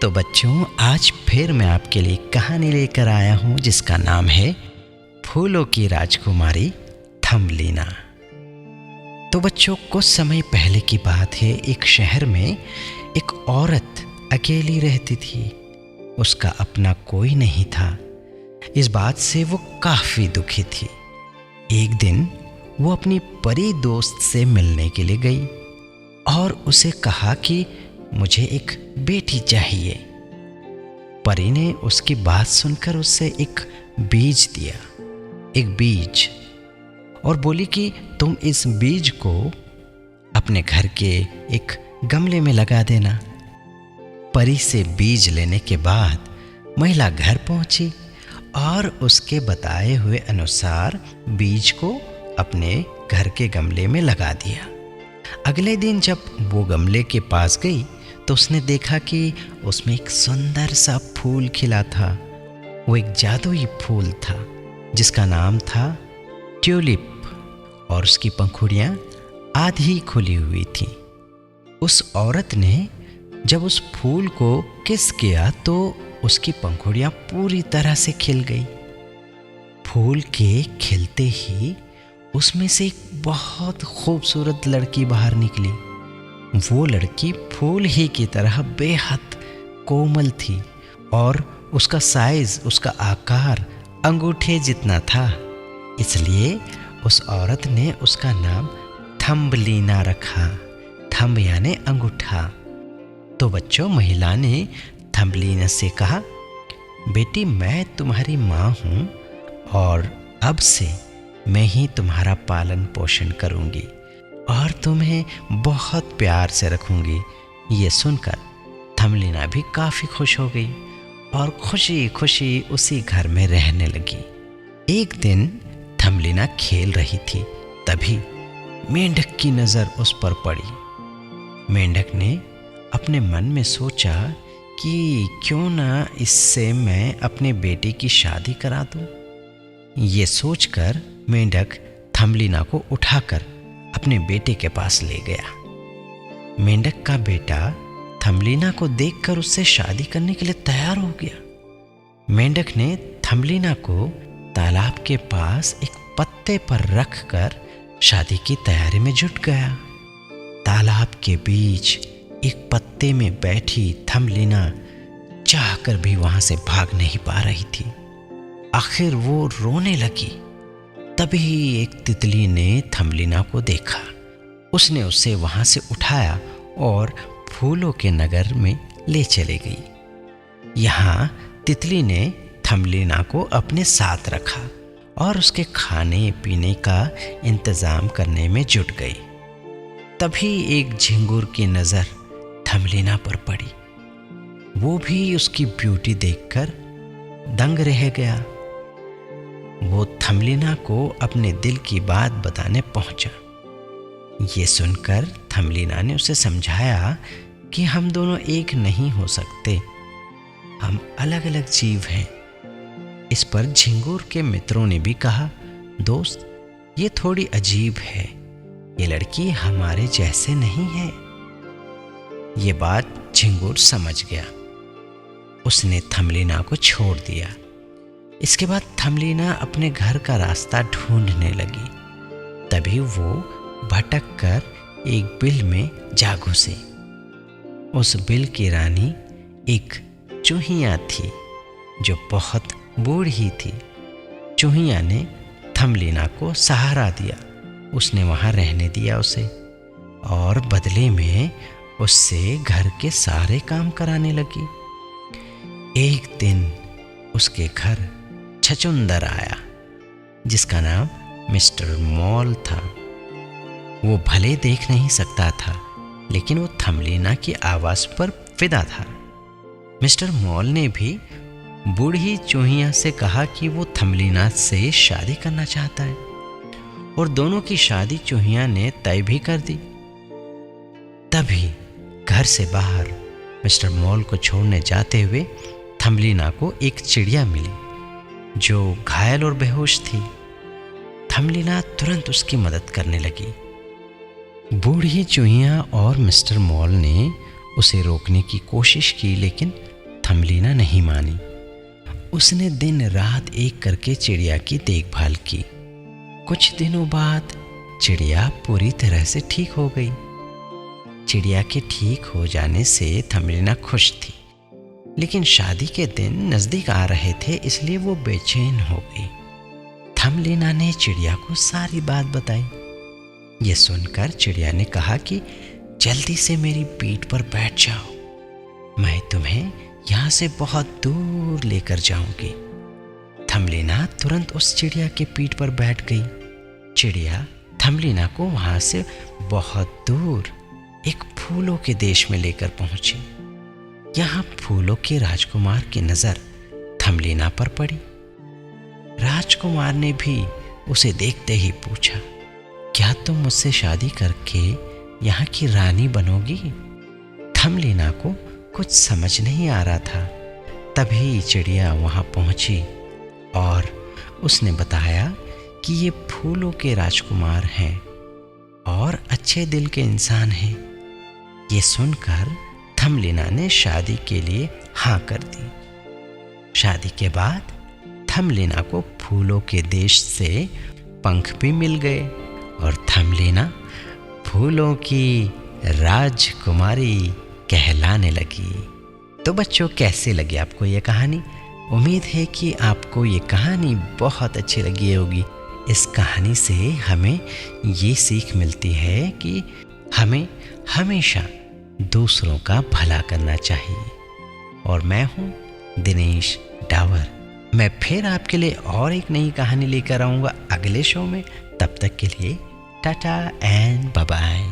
तो बच्चों, आज फिर मैं आपके लिए कहानी लेकर आया हूँ जिसका नाम है फूलों की राजकुमारी थम्बलीना। तो बच्चों, कुछ समय पहले की बात है। एक शहर में एक औरत अकेली रहती थी। उसका अपना कोई नहीं था। इस बात से वो काफ़ी दुखी थी। एक दिन वो अपनी परी दोस्त से मिलने के लिए गई और उसे कहा कि मुझे एक बेटी चाहिए। परी ने उसकी बात सुनकर उसे एक बीज दिया, एक बीज, और बोली कि तुम इस बीज को अपने घर के एक गमले में लगा देना। परी से बीज लेने के बाद महिला घर पहुंची और उसके बताए हुए अनुसार बीज को अपने घर के गमले में लगा दिया। अगले दिन जब वो गमले के पास गई तो उसने देखा कि उसमें एक सुंदर सा फूल खिला था। वो एक जादुई फूल था जिसका नाम था ट्यूलिप, और उसकी पंखुड़ियाँ आधी खुली हुई थीं। उस औरत ने जब उस फूल को किस किया तो उसकी पंखुड़ियाँ पूरी तरह से खिल गई। फूल के खिलते ही उसमें से एक बहुत खूबसूरत लड़की बाहर निकली। वो लड़की फूल ही की तरह बेहद कोमल थी और उसका साइज, उसका आकार अंगूठे जितना था। इसलिए उस औरत ने उसका नाम थम्बलीना रखा। थंब यानी अंगूठा। तो बच्चों, महिला ने थम्बलीना से कहा, बेटी, मैं तुम्हारी माँ हूँ और अब से मैं ही तुम्हारा पालन पोषण करूँगी और तुम्हें बहुत प्यार से रखूँगी। ये सुनकर थम्बलीना भी काफ़ी खुश हो गई और खुशी खुशी उसी घर में रहने लगी। एक दिन थम्बलीना खेल रही थी, तभी मेंढक की नज़र उस पर पड़ी। मेंढक ने अपने मन में सोचा कि क्यों ना इससे मैं अपने बेटे की शादी करा दूँ। ये सोचकर मेंढक थम्बलीना को उठाकर अपने बेटे के पास ले गया। मेंढक का बेटा थम्बलीना को देखकर उससे शादी करने के लिए तैयार हो गया। मेंढक ने थम्बलीना को तालाब के पास एक पत्ते पर रखकर शादी की तैयारी में जुट गया। तालाब के बीच एक पत्ते में बैठी थम्बलीना चाहकर भी वहां से भाग नहीं पा रही थी। आखिर वो रोने लगी। तभी एक तितली ने थम्बलीना को देखा। उसने उसे वहां से उठाया और फूलों के नगर में ले चली गई। यहाँ तितली ने थम्बलीना को अपने साथ रखा और उसके खाने पीने का इंतजाम करने में जुट गई। तभी एक झिंगुर की नज़र थम्बलीना पर पड़ी। वो भी उसकी ब्यूटी देखकर दंग रह गया। वो थम्बलीना को अपने दिल की बात बताने पहुंचा। ये सुनकर थम्बलीना ने उसे समझाया कि हम दोनों एक नहीं हो सकते, हम अलग अलग जीव हैं। इस पर झिंगुर के मित्रों ने भी कहा, दोस्त, ये थोड़ी अजीब है, ये लड़की हमारे जैसे नहीं है। ये बात झिंगुर समझ गया। उसने थम्बलीना को छोड़ दिया। इसके बाद थम्बलीना अपने घर का रास्ता ढूंढने लगी। तभी वो भटक कर एक बिल में जा घुसी। उस बिल की रानी एक चूहिया थी जो बहुत बूढ़ी थी। चूहिया ने थम्बलीना को सहारा दिया। उसने वहाँ रहने दिया उसे और बदले में उससे घर के सारे काम कराने लगी। एक दिन उसके घर छछूंदर आया जिसका नाम मिस्टर मॉल था। वो भले देख नहीं सकता था, लेकिन वो थम्बलीना की आवाज़ पर फिदा था। मिस्टर मॉल ने भी बूढ़ी चूहिया से कहा कि वो थम्बलीना से शादी करना चाहता है और दोनों की शादी चूहिया ने तय भी कर दी। तभी घर से बाहर मिस्टर मॉल को छोड़ने जाते हुए थम्बलीना को एक चिड़िया मिली जो घायल और बेहोश थी। थम्बलीना तुरंत उसकी मदद करने लगी। बूढ़ी चूहिया और मिस्टर मॉल ने उसे रोकने की कोशिश की, लेकिन थमलीना नहीं मानी। उसने दिन रात एक करके चिड़िया की देखभाल की। कुछ दिनों बाद चिड़िया पूरी तरह से ठीक हो गई। चिड़िया के ठीक हो जाने से थमलीना खुश थी, लेकिन शादी के दिन नजदीक आ रहे थे, इसलिए वो बेचैन हो गई। थमलीना ने चिड़िया को सारी बात बताई। ये सुनकर चिड़िया ने कहा कि जल्दी से मेरी पीठ पर बैठ जाओ, मैं तुम्हें यहाँ से बहुत दूर लेकर जाऊंगी। थमलीना तुरंत उस चिड़िया के पीठ पर बैठ गई। चिड़िया थमलीना को वहां से बहुत दूर एक फूलों के देश में लेकर पहुंची। यहाँ फूलों के राजकुमार की नजर थमलीना पर पड़ी। राजकुमार ने भी उसे देखते ही पूछा, क्या तुम मुझसे शादी करके यहाँ की रानी बनोगी? थमलीना को कुछ समझ नहीं आ रहा था। तभी चिड़िया वहां पहुंची और उसने बताया कि ये फूलों के राजकुमार हैं और अच्छे दिल के इंसान हैं। ये सुनकर थमलीना ने शादी के लिए हाँ कर दी। शादी के बाद थमलीना को फूलों के देश से पंख भी मिल गए और थमलीना फूलों की राजकुमारी कहलाने लगी। तो बच्चों, कैसे लगी आपको ये कहानी? उम्मीद है कि आपको ये कहानी बहुत अच्छी लगी होगी। इस कहानी से हमें ये सीख मिलती है कि हमें हमेशा दूसरों का भला करना चाहिए। और मैं हूँ दिनेश डावर। मैं फिर आपके लिए और एक नई कहानी लेकर आऊँगा अगले शो में। तब तक के लिए टाटा एंड बाय बाय।